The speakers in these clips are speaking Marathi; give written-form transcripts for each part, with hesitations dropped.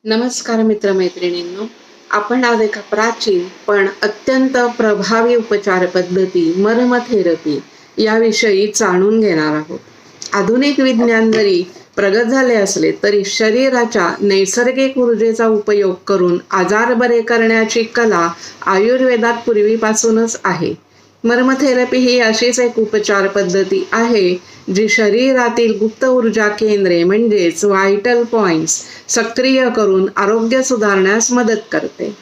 नमस्कार मित्रमैत्रिणींनो, आपण आज एका प्राचीन पण अत्यंत प्रभावी उपचार पद्धती मर्म थेरपी याविषयी जाणून घेणार आहोत. आधुनिक विज्ञान जरी प्रगत झाले असले तरी शरीराच्या नैसर्गिक ऊर्जेचा उपयोग करून आजार बरे करण्याची कला आयुर्वेदात पूर्वीपासूनच आहे. मर्म थेरपी ही अशीच एक उपचार पद्धती आहे जी शरीरातील गुप्त ऊर्जा केंद्रे म्हणजेच व्हायटल पॉइंट्स सक्रिय करून आरोग्य सुधारण्यास मदत करते.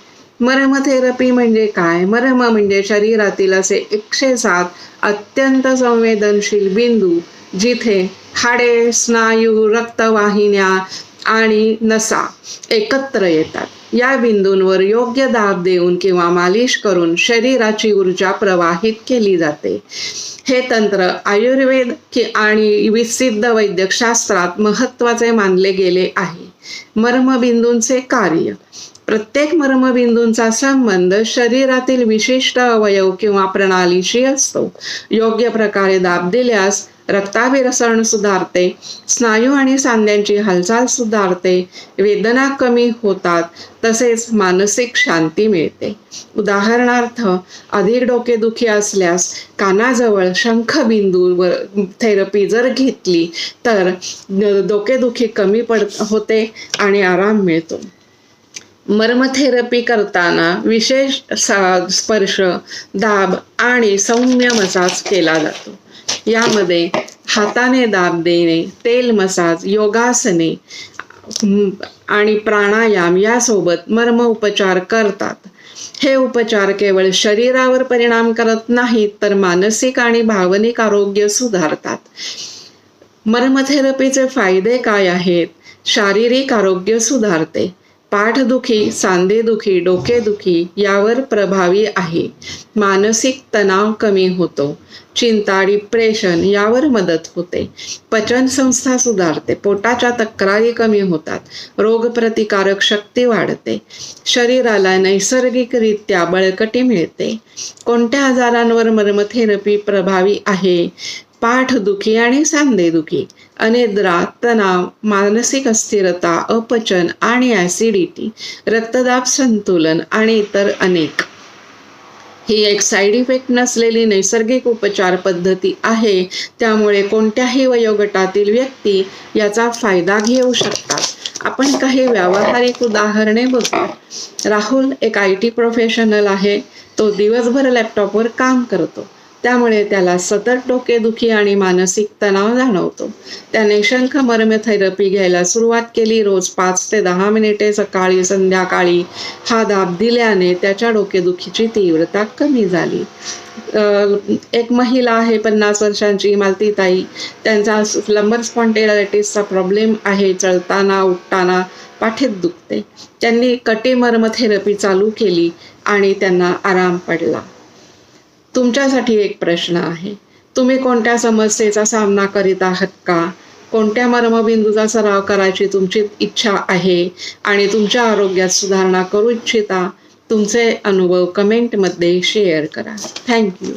मर्म थेरपी म्हणजे काय? मर्म म्हणजे शरीरातील असे 107 अत्यंत संवेदनशील बिंदू जिथे हाडे, स्नायू, रक्तवाहिन्या आणि नसा एकत्र येतात. या बिंदूंवर योग्य दाब देऊन किंवा मालिश करून शरीराची ऊर्जा प्रवाहित केली जाते. हे तंत्र आयुर्वेद आणि विसिद्ध वैद्यकशास्त्रात महत्त्वाचे मानले गेले आहे. मर्मबिंदूंचे कार्य. प्रत्येक मर्मबिंदूंचा संबंध शरीरातील विशिष्ट अवयव किंवा प्रणालीशी असतो. योग्य प्रकारे दाब दिल्यास रक्ताभिसरण सुधारते, स्नायू आणि सांध्यांची हालचाल सुधारते, वेदना कमी होतात, तसेच मानसिक शांती मिळते. उदाहरणार्थ, अधिक डोकेदुखी असल्यास कानाजवळ शंखबिंदूवर थेरपी जर घेतली तर डोकेदुखी कमी होते आणि आराम मिळतो. मर्म थेरपी करताना विशेष स्पर्श, दाब आणि सौम्य मसाज केला जातो. यामध्ये हाताने दाब देणे, तेल मसाज, योगासने आणि प्राणायाम यासोबत मर्म उपचार करतात. हे उपचार केवळ शरीरावर परिणाम करत नाहीत तर मानसिक आणि भावनिक आरोग्य सुधारतात. मर्म थेरपीचे फायदे काय आहेत? शारीरिक आरोग्य सुधारते. पाठदुखी, सांधेदुखी, डोकेदुखी यावर प्रभावी आहे. मानसिक तणाव कमी होतो. चिंता, डिप्रेशन यावर मदत होते. पचनसंस्था सुधारते. पोटाच्या तक्रारी कमी होतात. रोगप्रतिकारक शक्ती वाढते. शरीराला नैसर्गिकरित्या बळकटी मिळते. कोणत्या आजारांवर मर्म थेरपी प्रभावी आहे? पाठदुखी आणि सांधेदुखी, अनिद्रा, तणाव, मानसिक अस्थिरता, अपचन आणि ॲसिडिटी, रक्तदाब संतुलन आणि इतर अनेक. ही एक साईड इफेक्ट नसलेली नैसर्गिक उपचार पद्धती आहे, त्यामुळे कोणत्याही वयोगटातील व्यक्ती याचा फायदा घेऊ शकतात. आपण काही व्यावहारिक उदाहरणे बघू. राहुल एक IT प्रोफेशनल आहे. तो दिवसभर लॅपटॉपवर काम करतो, त्यामुळे त्याला सतत डोकेदुखी आणि मानसिक तणाव जाणवतो. त्याने शंख मर्म थेरपी घ्यायला सुरुवात केली. रोज 5 ते 10 मिनिटे सकाळी संध्याकाळी हा दाब दिल्याने त्याच्या डोकेदुखीची तीव्रता कमी झाली. एक महिला आहे 50 वर्षांची, मालतीताई. त्यांचा लंबर स्पॉन्टेलायटिसचा प्रॉब्लेम आहे. चळताना उठताना पाठीत दुखते. त्यांनी कटी मर्म थेरपी चालू केली आणि त्यांना आराम पडला. तुमच्यासाठी एक प्रश्न आहे. तुम्ही कोणत्या समस्येचा सामना करीत आहात का? कोणत्या मर्मबिंदूचा सराव करायची तुमची इच्छा आहे आणि तुमच्या आरोग्यात सुधारणा करू इच्छिता? तुमचे अनुभव कमेंटमध्ये शेअर करा. थँक्यू.